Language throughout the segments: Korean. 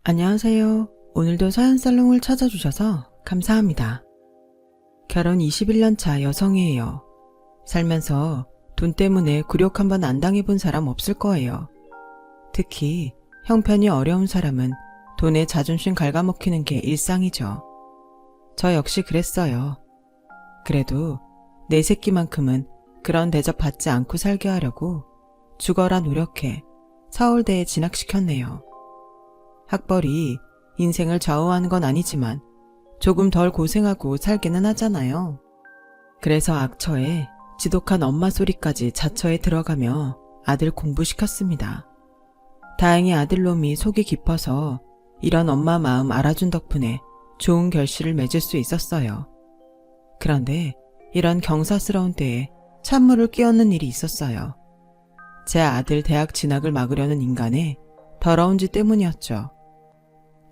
안녕하세요. 오늘도 사연살롱을 찾아주셔서 감사합니다. 결혼 21년 차 여성이에요. 살면서 돈 때문에 굴욕 한번 안 당해본 사람 없을 거예요. 특히 형편이 어려운 사람은 돈에 자존심 갉아먹히는 게 일상이죠. 저 역시 그랬어요. 그래도 내 새끼만큼은 그런 대접 받지 않고 살게 하려고 죽어라 노력해 서울대에 진학시켰네요. 학벌이 인생을 좌우하는 건 아니지만 조금 덜 고생하고 살기는 하잖아요. 그래서 악처에 지독한 엄마 소리까지 자처에 들어가며 아들 공부시켰습니다. 다행히 아들놈이 속이 깊어서 이런 엄마 마음 알아준 덕분에 좋은 결실을 맺을 수 있었어요. 그런데 이런 경사스러운 때에 찬물을 끼얹는 일이 있었어요. 제 아들 대학 진학을 막으려는 인간의 더러운 짓 때문이었죠.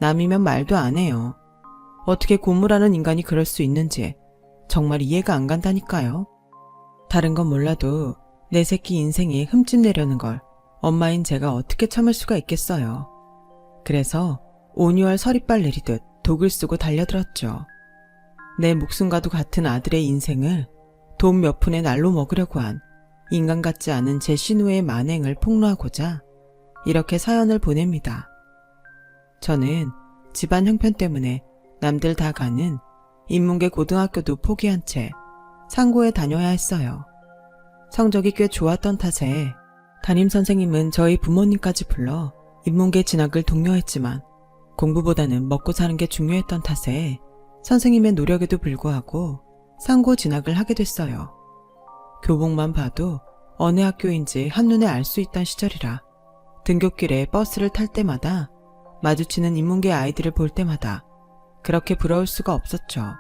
남이면 말도 안 해요. 어떻게 고무라는 인간이 그럴 수 있는지 정말 이해가 안 간다니까요. 다른 건 몰라도 내 새끼 인생에 흠집 내려는 걸 엄마인 제가 어떻게 참을 수가 있겠어요. 그래서 온유할 서리빨 내리듯 독을 쓰고 달려들었죠. 내 목숨과도 같은 아들의 인생을 돈 몇 푼에 날로 먹으려고 한 인간 같지 않은 제 신우의 만행을 폭로하고자 이렇게 사연을 보냅니다. 저는 집안 형편 때문에 남들 다 가는 인문계 고등학교도 포기한 채 상고에 다녀야 했어요. 성적이 꽤 좋았던 탓에 담임선생님은 저희 부모님까지 불러 인문계 진학을 독려했지만 공부보다는 먹고 사는 게 중요했던 탓에 선생님의 노력에도 불구하고 상고 진학을 하게 됐어요. 교복만 봐도 어느 학교인지 한눈에 알 수 있던 시절이라 등굣길에 버스를 탈 때마다 마주치는 인문계 아이들을 볼 때마다 그렇게 부러울 수가 없었죠.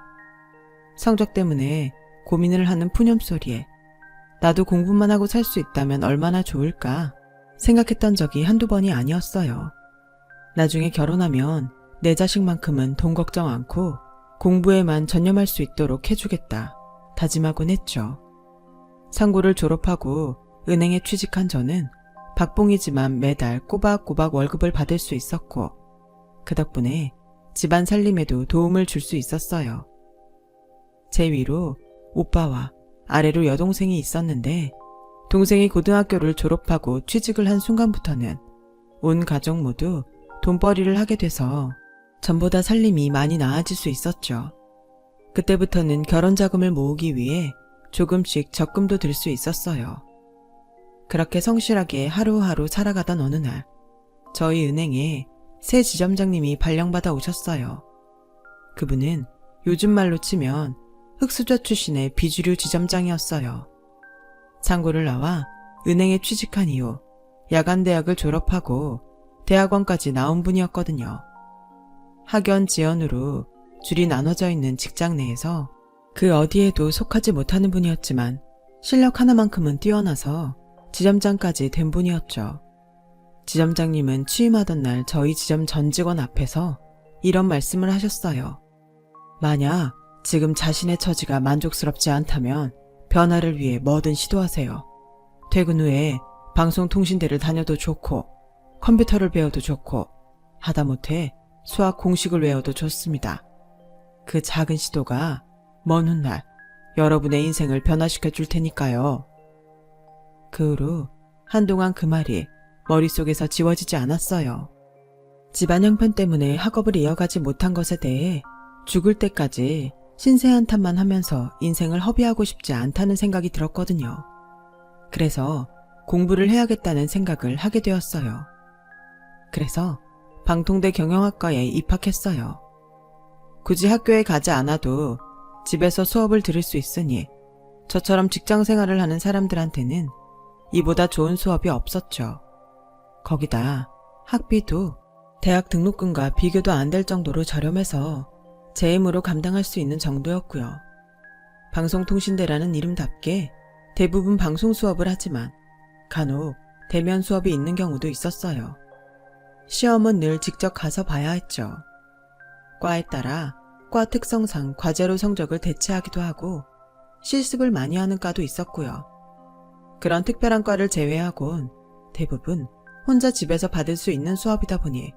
성적 때문에 고민을 하는 푸념소리에 나도 공부만 하고 살 수 있다면 얼마나 좋을까 생각했던 적이 한두 번이 아니었어요. 나중에 결혼하면 내 자식만큼은 돈 걱정 않고 공부에만 전념할 수 있도록 해주겠다 다짐하곤 했죠. 상고를 졸업하고 은행에 취직한 저는 박봉이지만 매달 꼬박꼬박 월급을 받을 수 있었고 그 덕분에 집안 살림에도 도움을 줄 수 있었어요. 제 위로 오빠와 아래로 여동생이 있었는데 동생이 고등학교를 졸업하고 취직을 한 순간부터는 온 가족 모두 돈벌이를 하게 돼서 전보다 살림이 많이 나아질 수 있었죠. 그때부터는 결혼 자금을 모으기 위해 조금씩 적금도 들 수 있었어요. 그렇게 성실하게 하루하루 살아가던 어느 날 저희 은행에 새 지점장님이 발령받아 오셨어요. 그분은 요즘 말로 치면 흑수저 출신의 비주류 지점장이었어요. 상고를 나와 은행에 취직한 이후 야간대학을 졸업하고 대학원까지 나온 분이었거든요. 학연 지연으로 줄이 나눠져 있는 직장 내에서 그 어디에도 속하지 못하는 분이었지만 실력 하나만큼은 뛰어나서 지점장까지 된 분이었죠. 지점장님은 취임하던 날 저희 지점 전 직원 앞에서 이런 말씀을 하셨어요. 만약 지금 자신의 처지가 만족스럽지 않다면 변화를 위해 뭐든 시도하세요. 퇴근 후에 방송통신대를 다녀도 좋고 컴퓨터를 배워도 좋고 하다못해 수학 공식을 외워도 좋습니다. 그 작은 시도가 먼 훗날 여러분의 인생을 변화시켜 줄 테니까요. 그 후로 한동안 그 말이 머릿속에서 지워지지 않았어요. 집안 형편 때문에 학업을 이어가지 못한 것에 대해 죽을 때까지 신세한탄만 하면서 인생을 허비하고 싶지 않다는 생각이 들었거든요. 그래서 공부를 해야겠다는 생각을 하게 되었어요. 그래서 방통대 경영학과에 입학했어요. 굳이 학교에 가지 않아도 집에서 수업을 들을 수 있으니 저처럼 직장 생활을 하는 사람들한테는 이보다 좋은 수업이 없었죠. 거기다 학비도 대학 등록금과 비교도 안 될 정도로 저렴해서 제 힘으로 감당할 수 있는 정도였고요. 방송통신대라는 이름답게 대부분 방송 수업을 하지만 간혹 대면 수업이 있는 경우도 있었어요. 시험은 늘 직접 가서 봐야 했죠. 과에 따라 과 특성상 과제로 성적을 대체하기도 하고 실습을 많이 하는 과도 있었고요. 그런 특별한 과를 제외하곤 대부분 혼자 집에서 받을 수 있는 수업이다 보니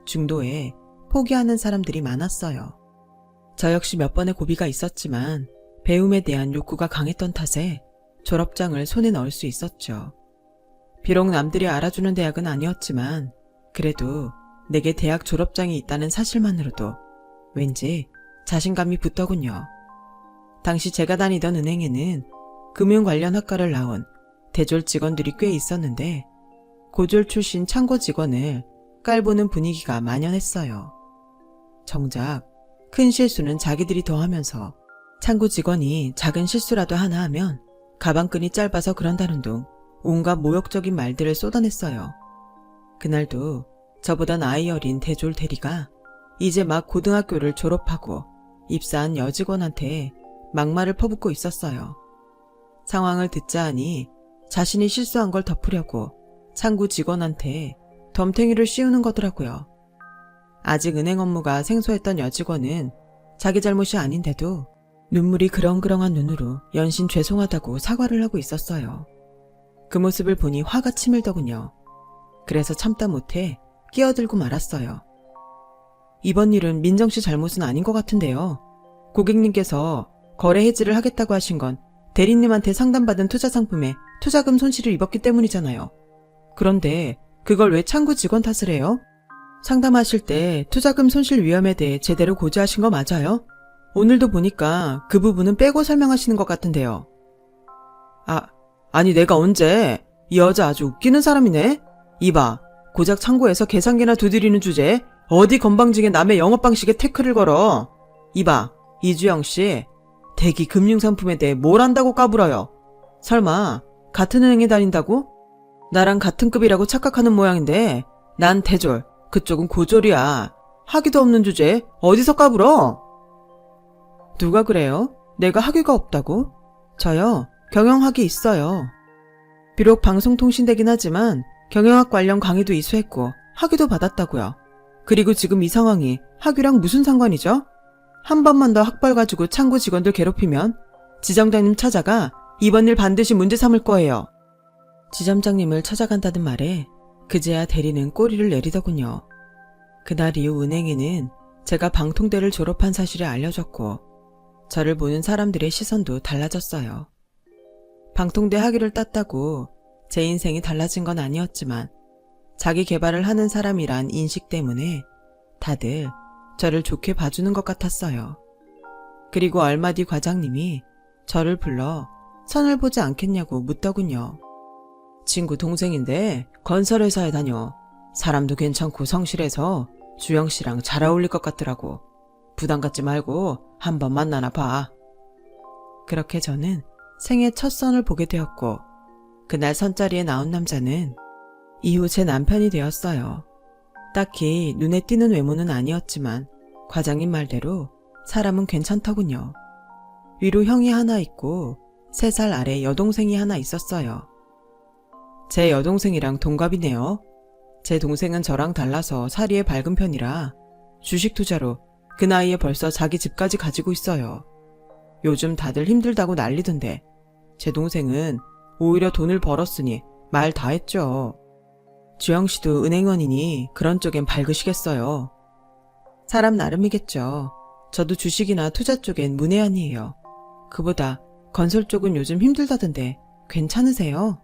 중도에 포기하는 사람들이 많았어요. 저 역시 몇 번의 고비가 있었지만 배움에 대한 욕구가 강했던 탓에 졸업장을 손에 넣을 수 있었죠. 비록 남들이 알아주는 대학은 아니었지만 그래도 내게 대학 졸업장이 있다는 사실만으로도 왠지 자신감이 붙더군요. 당시 제가 다니던 은행에는 금융 관련 학과를 나온 대졸 직원들이 꽤 있었는데 고졸 출신 창고 직원을 깔보는 분위기가 만연했어요. 정작 큰 실수는 자기들이 더 하면서 창고 직원이 작은 실수라도 하나 하면 가방끈이 짧아서 그런다는 둥 온갖 모욕적인 말들을 쏟아냈어요. 그날도 저보다 나이 어린 대졸 대리가 이제 막 고등학교를 졸업하고 입사한 여직원한테 막말을 퍼붓고 있었어요. 상황을 듣자 하니 자신이 실수한 걸 덮으려고 창구 직원한테 덤탱이를 씌우는 거더라고요. 아직 은행 업무가 생소했던 여직원은 자기 잘못이 아닌데도 눈물이 그렁그렁한 눈으로 연신 죄송하다고 사과를 하고 있었어요. 그 모습을 보니 화가 치밀더군요. 그래서 참다 못해 끼어들고 말았어요. 이번 일은 민정씨 잘못은 아닌 것 같은데요. 고객님께서 거래 해지를 하겠다고 하신 건 대리님한테 상담받은 투자 상품에 투자금 손실을 입었기 때문이잖아요. 그런데 그걸 왜 창구 직원 탓을 해요? 상담하실 때 투자금 손실 위험에 대해 제대로 고지하신 거 맞아요? 오늘도 보니까 그 부분은 빼고 설명하시는 것 같은데요. 아니 내가 언제? 이 여자 아주 웃기는 사람이네? 이봐, 고작 창고에서 계산기나 두드리는 주제에 어디 건방지게 남의 영업 방식에 태클을 걸어. 이봐, 이주영 씨, 대기 금융상품에 대해 뭘 안다고 까불어요? 설마 같은 은행에 다닌다고? 나랑 같은 급이라고 착각하는 모양인데 난 대졸, 그쪽은 고졸이야. 학위도 없는 주제에 어디서 까불어? 누가 그래요? 내가 학위가 없다고? 저요, 경영학이 있어요. 비록 방송통신대긴 하지만 경영학 관련 강의도 이수했고 학위도 받았다고요. 그리고 지금 이 상황이 학위랑 무슨 상관이죠? 한 번만 더 학벌 가지고 창구 직원들 괴롭히면 지점장님 찾아가 이번 일 반드시 문제 삼을 거예요. 지점장님을 찾아간다는 말에 그제야 대리는 꼬리를 내리더군요. 그날 이후 은행에는 제가 방통대를 졸업한 사실이 알려졌고 저를 보는 사람들의 시선도 달라졌어요. 방통대 학위를 땄다고 제 인생이 달라진 건 아니었지만 자기 개발을 하는 사람이란 인식 때문에 다들 저를 좋게 봐주는 것 같았어요. 그리고 얼마 뒤 과장님이 저를 불러 선을 보지 않겠냐고 묻더군요. 친구 동생인데 건설회사에 다녀. 사람도 괜찮고 성실해서 주영씨랑 잘 어울릴 것 같더라고. 부담 갖지 말고 한번 만나나 봐. 그렇게 저는 생애 첫 선을 보게 되었고 그날 선자리에 나온 남자는 이후 제 남편이 되었어요. 딱히 눈에 띄는 외모는 아니었지만 과장님 말대로 사람은 괜찮더군요. 위로 형이 하나 있고 3살 아래 여동생이 하나 있었어요. 제 여동생이랑 동갑이네요. 제 동생은 저랑 달라서 사리에 밝은 편이라 주식 투자로 그 나이에 벌써 자기 집까지 가지고 있어요. 요즘 다들 힘들다고 난리던데 제 동생은 오히려 돈을 벌었으니 말 다 했죠. 주영씨도 은행원이니 그런 쪽엔 밝으시겠어요. 사람 나름이겠죠. 저도 주식이나 투자 쪽엔 문외한이에요. 그보다 건설 쪽은 요즘 힘들다던데 괜찮으세요?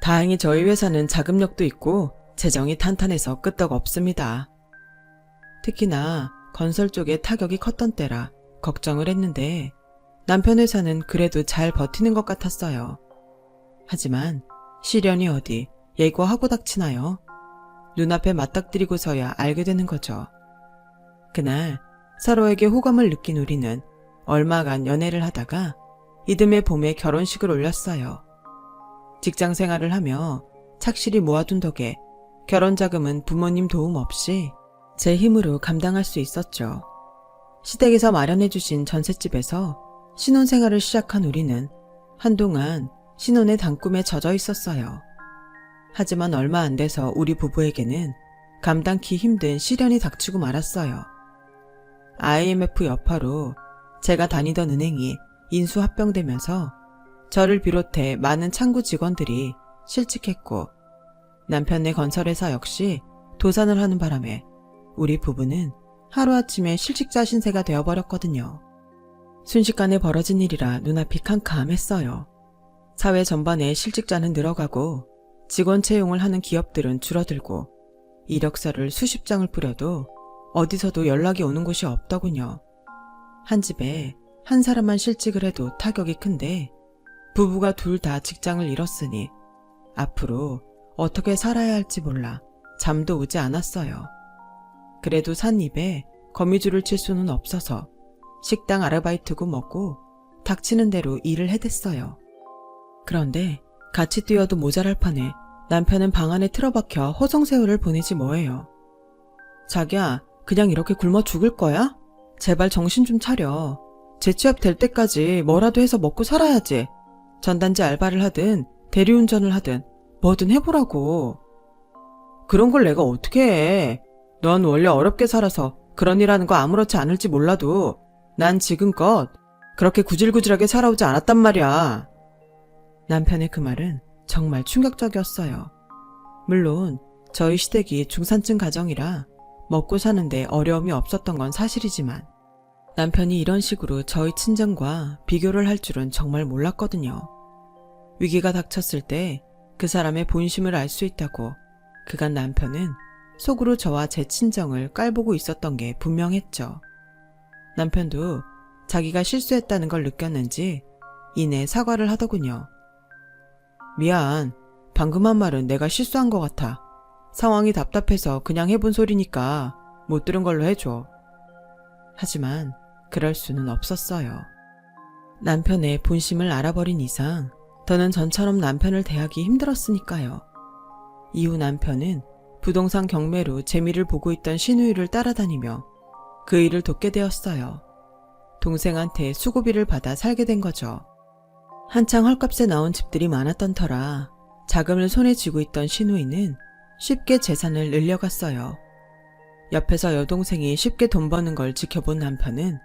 다행히 저희 회사는 자금력도 있고 재정이 탄탄해서 끄떡 없습니다. 특히나 건설 쪽에 타격이 컸던 때라 걱정을 했는데 남편 회사는 그래도 잘 버티는 것 같았어요. 하지만 시련이 어디 예고하고 닥치나요? 눈앞에 맞닥뜨리고서야 알게 되는 거죠. 그날 서로에게 호감을 느낀 우리는 얼마간 연애를 하다가 이듬해 봄에 결혼식을 올렸어요. 직장 생활을 하며 착실히 모아둔 덕에 결혼 자금은 부모님 도움 없이 제 힘으로 감당할 수 있었죠. 시댁에서 마련해주신 전셋집에서 신혼생활을 시작한 우리는 한동안 신혼의 단꿈에 젖어 있었어요. 하지만 얼마 안 돼서 우리 부부에게는 감당키 힘든 시련이 닥치고 말았어요. IMF 여파로 제가 다니던 은행이 인수합병되면서 저를 비롯해 많은 창구 직원들이 실직했고 남편네 건설회사 역시 도산을 하는 바람에 우리 부부는 하루아침에 실직자 신세가 되어버렸거든요. 순식간에 벌어진 일이라 눈앞이 캄캄했어요. 사회 전반에 실직자는 늘어가고 직원 채용을 하는 기업들은 줄어들고 이력서를 수십 장을 뿌려도 어디서도 연락이 오는 곳이 없더군요. 한 집에 한 사람만 실직을 해도 타격이 큰데 부부가 둘 다 직장을 잃었으니 앞으로 어떻게 살아야 할지 몰라 잠도 오지 않았어요. 그래도 산 입에 거미줄을 칠 수는 없어서 식당 아르바이트고 먹고 닥치는 대로 일을 해댔어요. 그런데 같이 뛰어도 모자랄 판에 남편은 방 안에 틀어박혀 허송세월을 보내지 뭐예요. 자기야, 그냥 이렇게 굶어 죽을 거야? 제발 정신 좀 차려. 재취업 될 때까지 뭐라도 해서 먹고 살아야지. 전단지 알바를 하든 대리운전을 하든 뭐든 해보라고. 그런 걸 내가 어떻게 해. 넌 원래 어렵게 살아서 그런 일 하는 거 아무렇지 않을지 몰라도 난 지금껏 그렇게 구질구질하게 살아오지 않았단 말이야. 남편의 그 말은 정말 충격적이었어요. 물론 저희 시댁이 중산층 가정이라 먹고 사는데 어려움이 없었던 건 사실이지만 남편이 이런 식으로 저희 친정과 비교를 할 줄은 정말 몰랐거든요. 위기가 닥쳤을 때 그 사람의 본심을 알 수 있다고 그간 남편은 속으로 저와 제 친정을 깔보고 있었던 게 분명했죠. 남편도 자기가 실수했다는 걸 느꼈는지 이내 사과를 하더군요. 미안, 방금 한 말은 내가 실수한 것 같아. 상황이 답답해서 그냥 해본 소리니까 못 들은 걸로 해줘. 하지만 그럴 수는 없었어요. 남편의 본심을 알아버린 이상 더는 전처럼 남편을 대하기 힘들었으니까요. 이후 남편은 부동산 경매로 재미를 보고 있던 신우이를 따라다니며 그 일을 돕게 되었어요. 동생한테 수고비를 받아 살게 된 거죠. 한창 헐값에 나온 집들이 많았던 터라 자금을 손에 쥐고 있던 신우이는 쉽게 재산을 늘려갔어요. 옆에서 여동생이 쉽게 돈 버는 걸 지켜본 남편은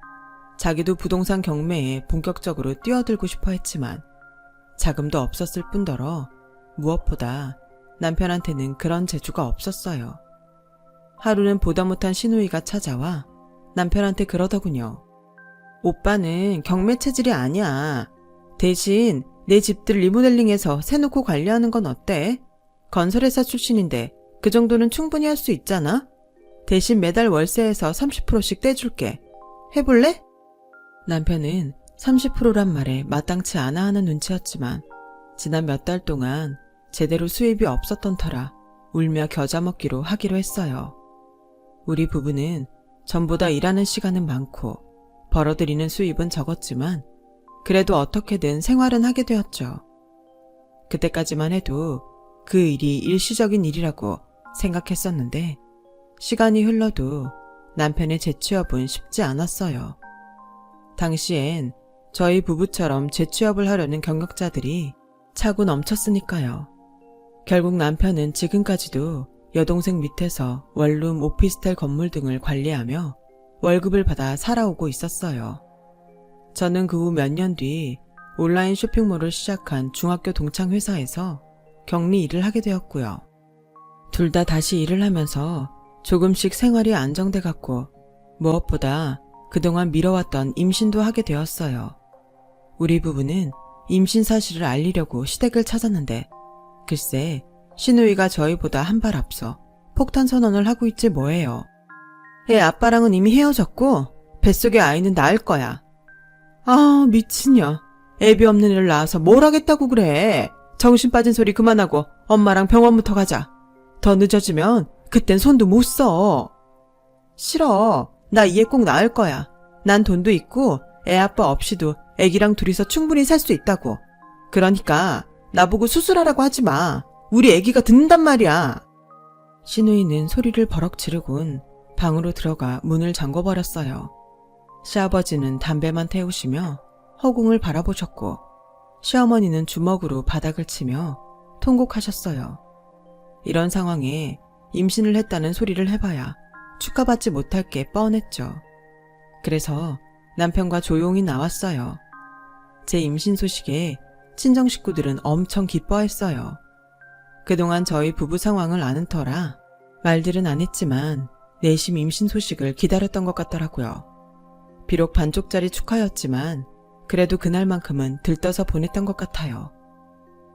자기도 부동산 경매에 본격적으로 뛰어들고 싶어 했지만 자금도 없었을 뿐더러 무엇보다 남편한테는 그런 재주가 없었어요. 하루는 보다 못한 신우이가 찾아와 남편한테 그러더군요. 오빠는 경매 체질이 아니야. 대신 내 집들 리모델링해서 세놓고 관리하는 건 어때? 건설회사 출신인데 그 정도는 충분히 할 수 있잖아? 대신 매달 월세에서 30%씩 떼줄게. 해볼래? 남편은 30%란 말에 마땅치 않아 하는 눈치였지만 지난 몇 달 동안 제대로 수입이 없었던 터라 울며 겨자 먹기로 하기로 했어요. 우리 부부는 전보다 일하는 시간은 많고 벌어들이는 수입은 적었지만 그래도 어떻게든 생활은 하게 되었죠. 그때까지만 해도 그 일이 일시적인 일이라고 생각했었는데 시간이 흘러도 남편의 재취업은 쉽지 않았어요. 당시엔 저희 부부처럼 재취업을 하려는 경력자들이 차고 넘쳤으니까요. 결국 남편은 지금까지도 여동생 밑에서 원룸 오피스텔 건물 등을 관리하며 월급을 받아 살아오고 있었어요. 저는 그 후 몇 년 뒤 온라인 쇼핑몰을 시작한 중학교 동창 회사에서 격리 일을 하게 되었고요. 둘 다 다시 일을 하면서 조금씩 생활이 안정돼 갔고 무엇보다 그동안 미뤄왔던 임신도 하게 되었어요. 우리 부부는 임신 사실을 알리려고 시댁을 찾았는데 글쎄 신우이가 저희보다 한 발 앞서 폭탄 선언을 하고 있지 뭐예요. 애 아빠랑은 이미 헤어졌고 뱃속의 아이는 낳을 거야. 아 미친년. 애비 없는 애를 낳아서 뭘 하겠다고 그래. 정신 빠진 소리 그만하고 엄마랑 병원부터 가자. 더 늦어지면 그땐 손도 못 써. 싫어. 나 이 애 꼭 낳을 거야. 난 돈도 있고 애 아빠 없이도 애기랑 둘이서 충분히 살 수 있다고. 그러니까 나보고 수술하라고 하지 마. 우리 애기가 듣는단 말이야. 신우이는 소리를 버럭 지르곤 방으로 들어가 문을 잠궈버렸어요. 시아버지는 담배만 태우시며 허공을 바라보셨고 시어머니는 주먹으로 바닥을 치며 통곡하셨어요. 이런 상황에 임신을 했다는 소리를 해봐야 축하받지 못할 게 뻔했죠. 그래서 남편과 조용히 나왔어요. 제 임신 소식에 친정 식구들은 엄청 기뻐했어요. 그동안 저희 부부 상황을 아는 터라 말들은 안 했지만 내심 임신 소식을 기다렸던 것 같더라고요. 비록 반쪽짜리 축하였지만 그래도 그날만큼은 들떠서 보냈던 것 같아요.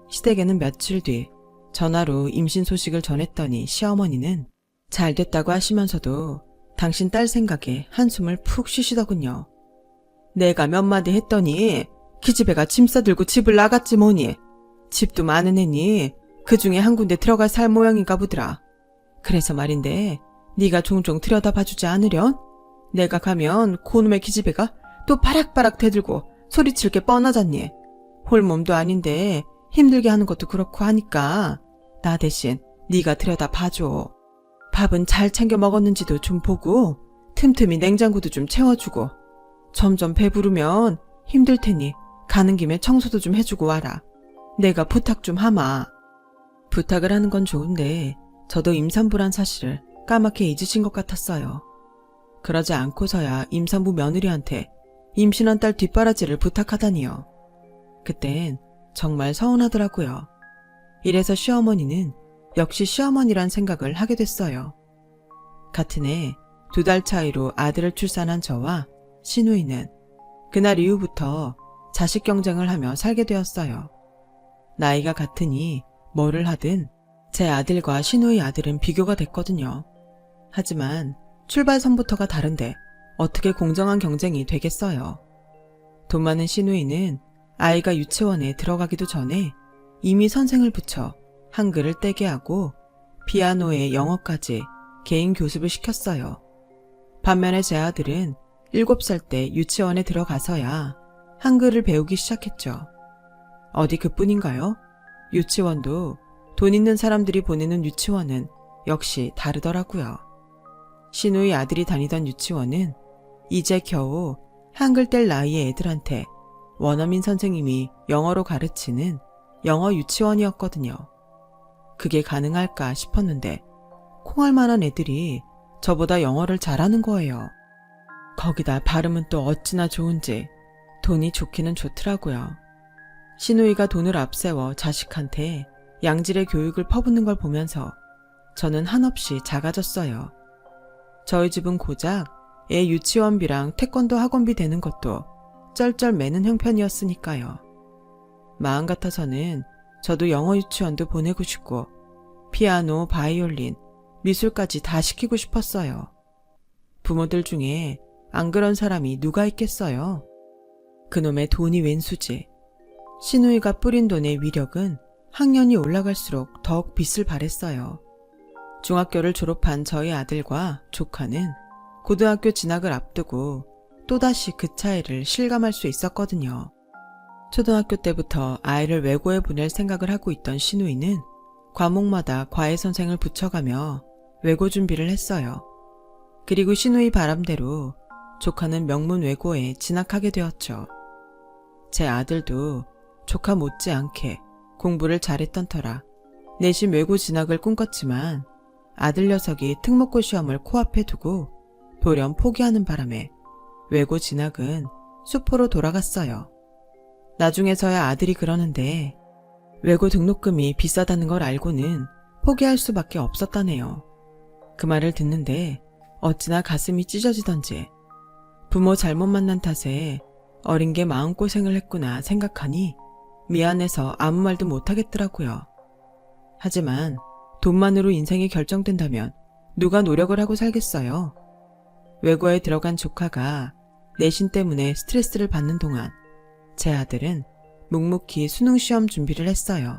시댁에는 며칠 뒤 전화로 임신 소식을 전했더니 시어머니는 잘 됐다고 하시면서도 당신 딸 생각에 한숨을 푹 쉬시더군요. 내가 몇 마디 했더니 기집애가 짐 싸들고 집을 나갔지 뭐니. 집도 많은 애니 그 중에 한 군데 들어갈 살 모양인가 보더라. 그래서 말인데 네가 종종 들여다봐주지 않으련? 내가 가면 그놈의 기집애가 또 바락바락 대들고 소리칠 게 뻔하잖니. 홀몸도 아닌데 힘들게 하는 것도 그렇고 하니까 나 대신 네가 들여다봐줘. 밥은 잘 챙겨 먹었는지도 좀 보고 틈틈이 냉장고도 좀 채워주고 점점 배부르면 힘들 테니 가는 김에 청소도 좀 해주고 와라. 내가 부탁 좀 하마. 부탁을 하는 건 좋은데 저도 임산부란 사실을 까맣게 잊으신 것 같았어요. 그러지 않고서야 임산부 며느리한테 임신한 딸 뒷바라지를 부탁하다니요. 그땐 정말 서운하더라고요. 이래서 시어머니는 역시 시어머니란 생각을 하게 됐어요. 같은 해 2달 차이로 아들을 출산한 저와 시누이는 그날 이후부터 자식 경쟁을 하며 살게 되었어요. 나이가 같으니 뭐를 하든 제 아들과 시누이 아들은 비교가 됐거든요. 하지만 출발선부터가 다른데 어떻게 공정한 경쟁이 되겠어요. 돈 많은 시누이는 아이가 유치원에 들어가기도 전에 이미 선생을 붙여 한글을 떼게 하고 피아노에 영어까지 개인 교습을 시켰어요. 반면에 제 아들은 7살 때 유치원에 들어가서야 한글을 배우기 시작했죠. 어디 그뿐인가요? 유치원도 돈 있는 사람들이 보내는 유치원은 역시 다르더라고요. 시누이 아들이 다니던 유치원은 이제 겨우 한글 뗄 나이의 애들한테 원어민 선생님이 영어로 가르치는 영어 유치원이었거든요. 그게 가능할까 싶었는데 콩할 만한 애들이 저보다 영어를 잘하는 거예요. 거기다 발음은 또 어찌나 좋은지 돈이 좋기는 좋더라고요. 시누이가 돈을 앞세워 자식한테 양질의 교육을 퍼붓는 걸 보면서 저는 한없이 작아졌어요. 저희 집은 고작 애 유치원비랑 태권도 학원비 되는 것도 쩔쩔 매는 형편이었으니까요. 마음 같아서는 저도 영어 유치원도 보내고 싶고 피아노, 바이올린, 미술까지 다 시키고 싶었어요. 부모들 중에 안 그런 사람이 누가 있겠어요? 그놈의 돈이 웬수지. 시누이가 뿌린 돈의 위력은 학년이 올라갈수록 더욱 빛을 발했어요. 중학교를 졸업한 저희 아들과 조카는 고등학교 진학을 앞두고 또다시 그 차이를 실감할 수 있었거든요. 초등학교 때부터 아이를 외고에 보낼 생각을 하고 있던 시누이는 과목마다 과외 선생을 붙여가며 외고 준비를 했어요. 그리고 시누이 바람대로 조카는 명문 외고에 진학하게 되었죠. 제 아들도 조카 못지않게 공부를 잘했던 터라 내신 외고 진학을 꿈꿨지만 아들 녀석이 특목고 시험을 코앞에 두고 돌연 포기하는 바람에 외고 진학은 수포로 돌아갔어요. 나중에서야 아들이 그러는데 외고 등록금이 비싸다는 걸 알고는 포기할 수밖에 없었다네요. 그 말을 듣는데 어찌나 가슴이 찢어지던지 부모 잘못 만난 탓에 어린 게 마음고생을 했구나 생각하니 미안해서 아무 말도 못하겠더라고요. 하지만 돈만으로 인생이 결정된다면 누가 노력을 하고 살겠어요. 외고에 들어간 조카가 내신 때문에 스트레스를 받는 동안 제 아들은 묵묵히 수능 시험 준비를 했어요.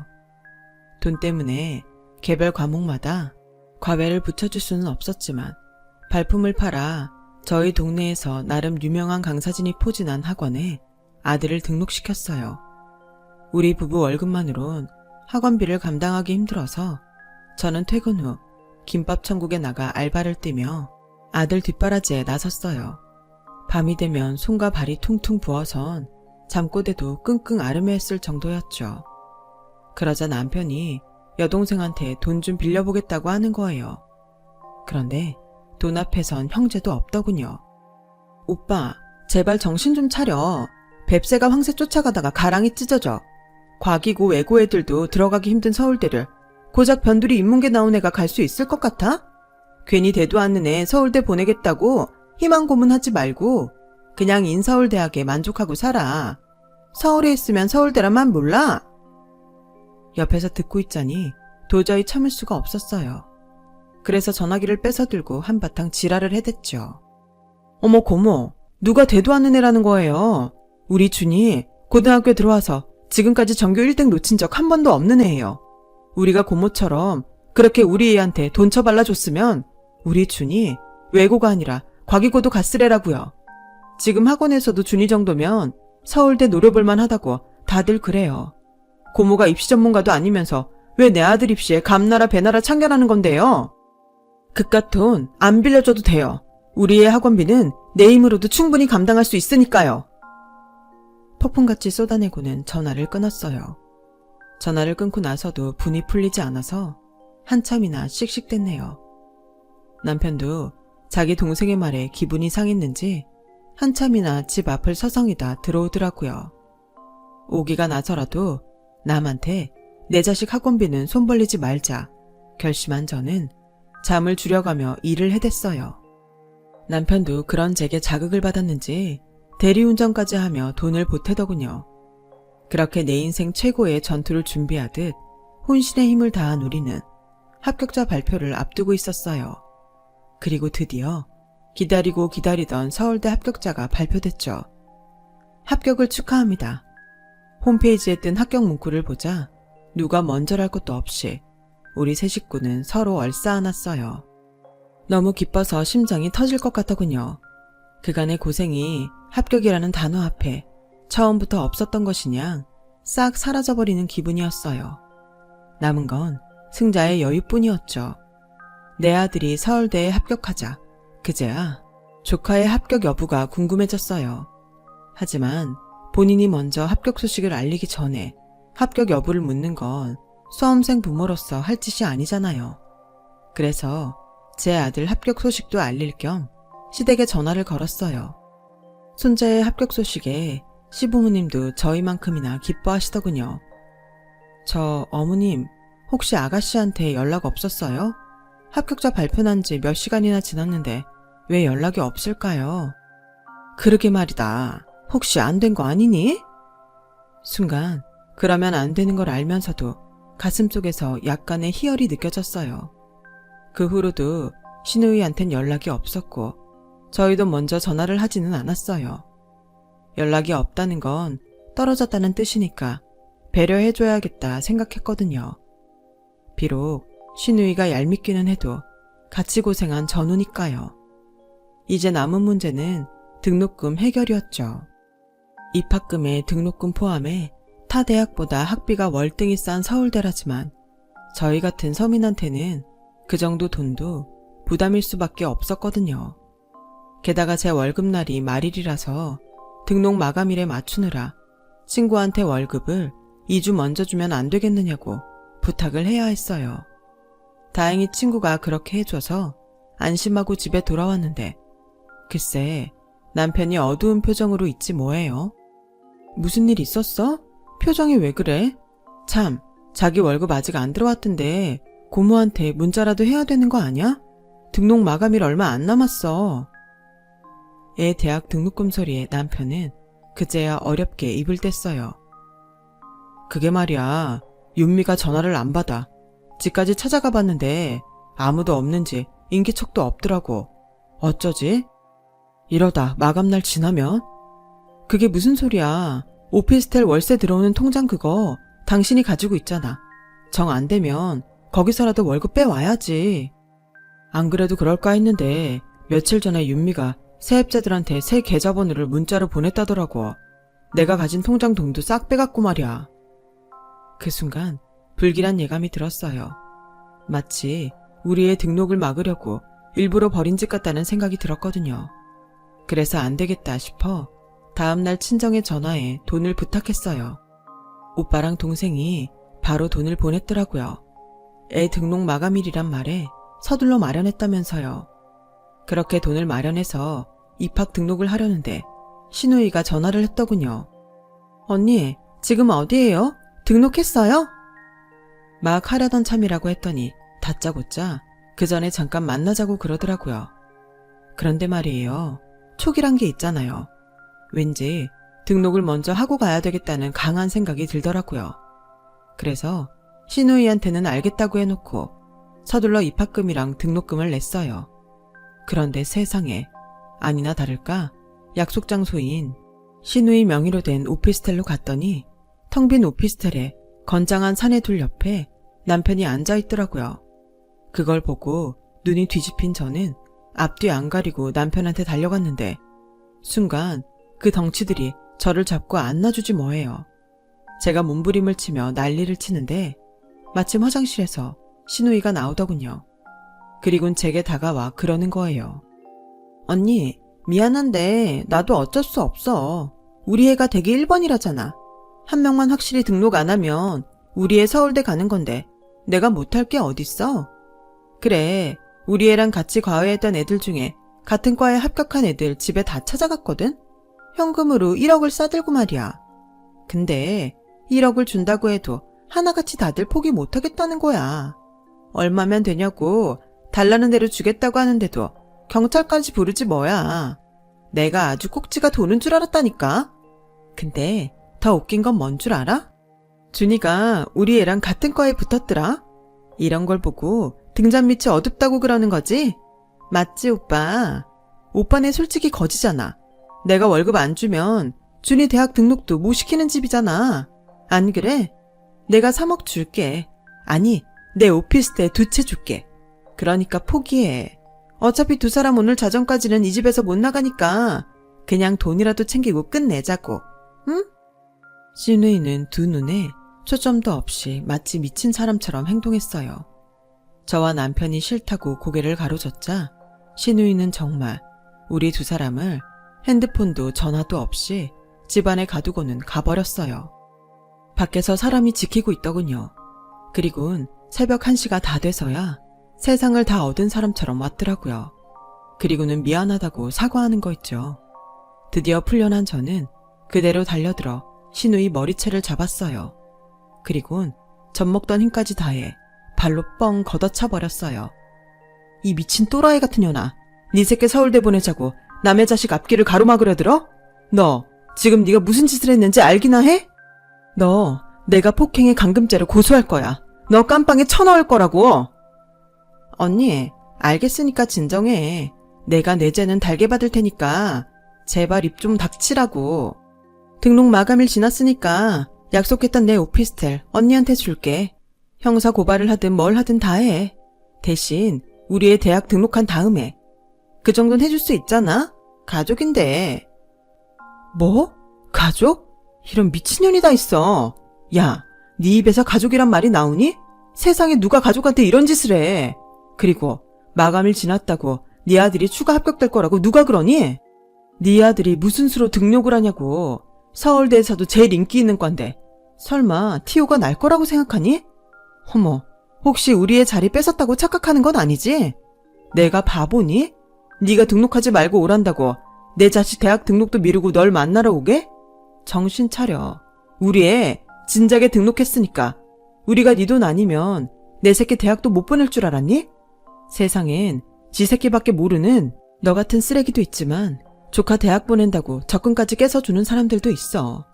돈 때문에 개별 과목마다 과외를 붙여줄 수는 없었지만 발품을 팔아 저희 동네에서 나름 유명한 강사진이 포진한 학원에 아들을 등록시켰어요. 우리 부부 월급만으론 학원비를 감당하기 힘들어서 저는 퇴근 후 김밥 천국에 나가 알바를 뛰며 아들 뒷바라지에 나섰어요. 밤이 되면 손과 발이 퉁퉁 부어선 잠꼬대도 끙끙 앓으며했을 정도였죠. 그러자 남편이 여동생한테 돈 좀 빌려보겠다고 하는 거예요. 그런데 돈 앞에선 형제도 없더군요. 오빠, 제발 정신 좀 차려. 뱁새가 황새 쫓아가다가 가랑이 찢어져. 과기고 외고 애들도 들어가기 힘든 서울대를 고작 변두리 인문계 나온 애가 갈 수 있을 것 같아? 괜히 대도 않는 애 서울대 보내겠다고 희망 고문하지 말고 그냥 인서울대학에 만족하고 살아. 서울에 있으면 서울대라만 몰라? 옆에서 듣고 있자니 도저히 참을 수가 없었어요. 그래서 전화기를 뺏어 들고 한바탕 지랄을 해댔죠. 어머 고모, 누가 대도 않는 애라는 거예요. 우리 준이 고등학교 들어와서 지금까지 전교 1등 놓친 적 한 번도 없는 애예요. 우리가 고모처럼 그렇게 우리 애한테 돈 쳐발라줬으면 우리 준이 외고가 아니라 과기고도 갔을 애라고요. 지금 학원에서도 준이 정도면 서울대 노려볼만 하다고 다들 그래요. 고모가 입시 전문가도 아니면서 왜 내 아들 입시에 감나라 배나라 참견하는 건데요? 그깟 돈 안 빌려줘도 돼요. 우리의 학원비는 내 힘으로도 충분히 감당할 수 있으니까요. 폭풍같이 쏟아내고는 전화를 끊었어요. 전화를 끊고 나서도 분이 풀리지 않아서 한참이나 씩씩댔네요. 남편도 자기 동생의 말에 기분이 상했는지 한참이나 집 앞을 서성이다 들어오더라고요. 오기가 나서라도 남한테 내 자식 학원비는 손 벌리지 말자 결심한 저는 잠을 줄여가며 일을 해댔어요. 남편도 그런 제게 자극을 받았는지 대리운전까지 하며 돈을 보태더군요. 그렇게 내 인생 최고의 전투를 준비하듯 혼신의 힘을 다한 우리는 합격자 발표를 앞두고 있었어요. 그리고 드디어 기다리고 기다리던 서울대 합격자가 발표됐죠. 합격을 축하합니다. 홈페이지에 뜬 합격 문구를 보자 누가 먼저랄 것도 없이 우리 세 식구는 서로 얼싸안았어요. 너무 기뻐서 심장이 터질 것 같더군요. 그간의 고생이 합격이라는 단어 앞에 처음부터 없었던 것이냐 싹 사라져버리는 기분이었어요. 남은 건 승자의 여유뿐이었죠. 내 아들이 서울대에 합격하자 그제야 조카의 합격 여부가 궁금해졌어요. 하지만 본인이 먼저 합격 소식을 알리기 전에 합격 여부를 묻는 건 수험생 부모로서 할 짓이 아니잖아요. 그래서 제 아들 합격 소식도 알릴 겸 시댁에 전화를 걸었어요. 손자의 합격 소식에 시부모님도 저희만큼이나 기뻐하시더군요. 저 어머님 혹시 아가씨한테 연락 없었어요? 합격자 발표 난 지 몇 시간이나 지났는데 왜 연락이 없을까요? 그러게 말이다. 혹시 안 된 거 아니니? 순간 그러면 안 되는 걸 알면서도 가슴속에서 약간의 희열이 느껴졌어요. 그 후로도 신우이한텐 연락이 없었고 저희도 먼저 전화를 하지는 않았어요. 연락이 없다는 건 떨어졌다는 뜻이니까 배려해줘야겠다 생각했거든요. 비록 신우이가 얄밉기는 해도 같이 고생한 전우니까요. 이제 남은 문제는 등록금 해결이었죠. 입학금에 등록금 포함해 타 대학보다 학비가 월등히 싼 서울대라지만 저희 같은 서민한테는 그 정도 돈도 부담일 수밖에 없었거든요. 게다가 제 월급날이 말일이라서 등록 마감일에 맞추느라 친구한테 월급을 2주 먼저 주면 안 되겠느냐고 부탁을 해야 했어요. 다행히 친구가 그렇게 해줘서 안심하고 집에 돌아왔는데 글쎄 남편이 어두운 표정으로 있지 뭐예요. 무슨 일 있었어? 표정이 왜 그래? 참, 자기 월급 아직 안 들어왔던데 고모한테 문자라도 해야 되는 거 아니야? 등록 마감일 얼마 안 남았어. 애 대학 등록금 소리에 남편은 그제야 어렵게 입을 뗐어요. 그게 말이야, 윤미가 전화를 안 받아. 집까지 찾아가 봤는데 아무도 없는지 인기척도 없더라고. 어쩌지? 이러다 마감날 지나면? 그게 무슨 소리야. 오피스텔 월세 들어오는 통장 그거 당신이 가지고 있잖아. 정 안 되면 거기서라도 월급 빼와야지. 안 그래도 그럴까 했는데 며칠 전에 윤미가 세입자들한테 새 계좌번호를 문자로 보냈다더라고. 내가 가진 통장 돈도 싹 빼갔고 말이야. 그 순간 불길한 예감이 들었어요. 마치 우리의 등록을 막으려고 일부러 버린 짓 같다는 생각이 들었거든요. 그래서 안 되겠다 싶어 다음날 친정에 전화해 돈을 부탁했어요. 오빠랑 동생이 바로 돈을 보냈더라고요. 애 등록 마감일이란 말에 서둘러 마련했다면서요. 그렇게 돈을 마련해서 입학 등록을 하려는데 신우이가 전화를 했더군요. 언니, 지금 어디예요? 등록했어요? 막 하려던 참이라고 했더니 다짜고짜 그 전에 잠깐 만나자고 그러더라고요. 그런데 말이에요. 촉이란 게 있잖아요. 왠지 등록을 먼저 하고 가야 되겠다는 강한 생각이 들더라고요. 그래서 신우이한테는 알겠다고 해놓고 서둘러 입학금이랑 등록금을 냈어요. 그런데 세상에, 아니나 다를까 약속 장소인 신우이 명의로 된 오피스텔로 갔더니 텅 빈 오피스텔에 건장한 사내둘 옆에 남편이 앉아있더라고요. 그걸 보고 눈이 뒤집힌 저는 앞뒤 안 가리고 남편한테 달려갔는데 순간 그 덩치들이 저를 잡고 안아주지 뭐예요. 제가 몸부림을 치며 난리를 치는데 마침 화장실에서 신우이가 나오더군요. 그리곤 제게 다가와 그러는 거예요. 언니, 미안한데 나도 어쩔 수 없어. 우리 애가 대기 1번이라잖아. 한 명만 확실히 등록 안 하면 우리 애 서울대 가는 건데 내가 못할 게 어딨어? 그래, 우리 애랑 같이 과외했던 애들 중에 같은 과에 합격한 애들 집에 다 찾아갔거든? 현금으로 1억을 싸들고 말이야. 근데 1억을 준다고 해도 하나같이 다들 포기 못하겠다는 거야. 얼마면 되냐고 달라는 대로 주겠다고 하는데도 경찰까지 부르지 뭐야. 내가 아주 꼭지가 도는 줄 알았다니까. 근데 더 웃긴 건 뭔 줄 알아? 준이가 우리 애랑 같은 과에 붙었더라. 이런 걸 보고 등잔 밑이 어둡다고 그러는 거지? 맞지 오빠? 오빠네 솔직히 거지잖아. 내가 월급 안 주면 준이 대학 등록도 못 시키는 집이잖아. 안 그래? 내가 3억 줄게. 아니, 내 오피스텔 2채 줄게. 그러니까 포기해. 어차피 두 사람 오늘 자정까지는 이 집에서 못 나가니까 그냥 돈이라도 챙기고 끝내자고. 응? 신우이는 두 눈에 초점도 없이 마치 미친 사람처럼 행동했어요. 저와 남편이 싫다고 고개를 가로젓자 신우이는 정말 우리 두 사람을 핸드폰도 전화도 없이 집안에 가두고는 가버렸어요. 밖에서 사람이 지키고 있더군요. 그리곤 새벽 1시가 다 돼서야 세상을 다 얻은 사람처럼 왔더라고요. 그리고는 미안하다고 사과하는 거 있죠. 드디어 풀려난 저는 그대로 달려들어 신우이 머리채를 잡았어요. 그리곤 젖먹던 힘까지 다해 발로 뻥 걷어차버렸어요. 이 미친 또라이 같은 년아, 네 새끼 서울대 보내자고 남의 자식 앞길을 가로막으려 들어? 너 지금 네가 무슨 짓을 했는지 알기나 해? 너 내가 폭행의 감금죄로 고소할 거야. 너 깜빵에 쳐넣을 거라고. 언니, 알겠으니까 진정해. 내가 내 죄는 달게 받을 테니까 제발 입 좀 닥치라고. 등록 마감일 지났으니까 약속했던 내 오피스텔 언니한테 줄게. 형사 고발을 하든 뭘 하든 다 해. 대신 우리 애 대학 등록한 다음에. 그 정도는 해줄 수 있잖아? 가족인데. 뭐? 가족? 이런 미친년이 다 있어. 야, 네 입에서 가족이란 말이 나오니? 세상에 누가 가족한테 이런 짓을 해. 그리고 마감일 지났다고 네 아들이 추가 합격될 거라고 누가 그러니? 네 아들이 무슨 수로 등록을 하냐고. 서울대에서도 제일 인기 있는 과인데 설마 티오가 날 거라고 생각하니? 어머, 혹시 우리의 자리 뺏었다고 착각하는 건 아니지? 내가 바보니? 네가 등록하지 말고 오란다고 내 자식 대학 등록도 미루고 널 만나러 오게? 정신 차려. 우리 애 진작에 등록했으니까 우리가 네 돈 아니면 내 새끼 대학도 못 보낼 줄 알았니? 세상엔 지 새끼밖에 모르는 너 같은 쓰레기도 있지만 조카 대학 보낸다고 적금까지 깨서주는 사람들도 있어.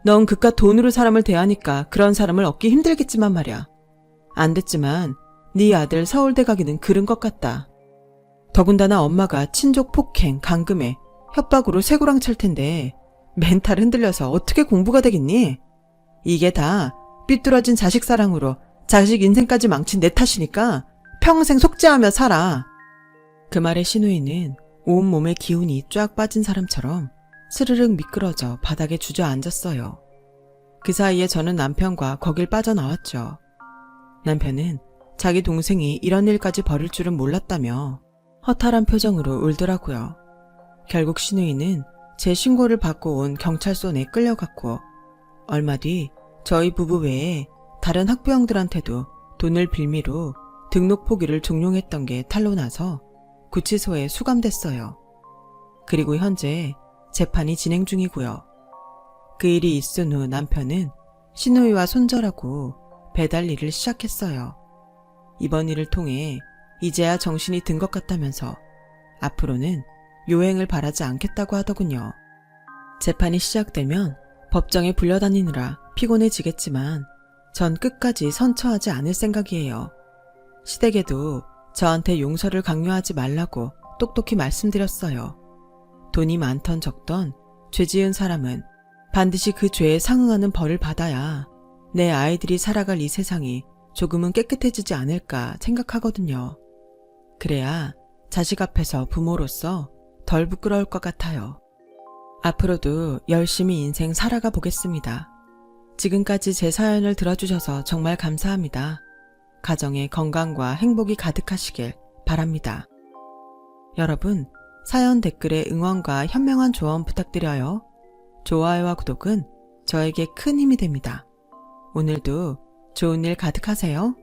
넌 그깟 돈으로 사람을 대하니까 그런 사람을 얻기 힘들겠지만 말이야. 안 됐지만 네 아들 서울대 가기는 그른 것 같다. 더군다나 엄마가 친족 폭행, 감금에 협박으로 쇠고랑 찰 텐데 멘탈 흔들려서 어떻게 공부가 되겠니? 이게 다 삐뚤어진 자식 사랑으로 자식 인생까지 망친 내 탓이니까 평생 속죄하며 살아. 그 말에 신우이는 온몸에 기운이 쫙 빠진 사람처럼 스르륵 미끄러져 바닥에 주저앉았어요. 그 사이에 저는 남편과 거길 빠져나왔죠. 남편은 자기 동생이 이런 일까지 벌일 줄은 몰랐다며 허탈한 표정으로 울더라고요. 결국 신우이는 제 신고를 받고 온 경찰서 내 끌려갔고 얼마 뒤 저희 부부 외에 다른 학부형들한테도 돈을 빌미로 등록 포기를 종용했던 게 탄로나서 구치소에 수감됐어요. 그리고 현재 재판이 진행 중이고요. 그 일이 있은 후 남편은 신우이와 손절하고 배달 일을 시작했어요. 이번 일을 통해 이제야 정신이 든 것 같다면서 앞으로는 요행을 바라지 않겠다고 하더군요. 재판이 시작되면 법정에 불려다니느라 피곤해지겠지만 전 끝까지 선처하지 않을 생각이에요. 시댁에도 저한테 용서를 강요하지 말라고 똑똑히 말씀드렸어요. 돈이 많던 적던 죄 지은 사람은 반드시 그 죄에 상응하는 벌을 받아야 내 아이들이 살아갈 이 세상이 조금은 깨끗해지지 않을까 생각하거든요. 그래야 자식 앞에서 부모로서 덜 부끄러울 것 같아요. 앞으로도 열심히 인생 살아가 보겠습니다. 지금까지 제 사연을 들어주셔서 정말 감사합니다. 가정에 건강과 행복이 가득하시길 바랍니다. 여러분, 사연 댓글에 응원과 현명한 조언 부탁드려요. 좋아요와 구독은 저에게 큰 힘이 됩니다. 오늘도 좋은 일 가득하세요.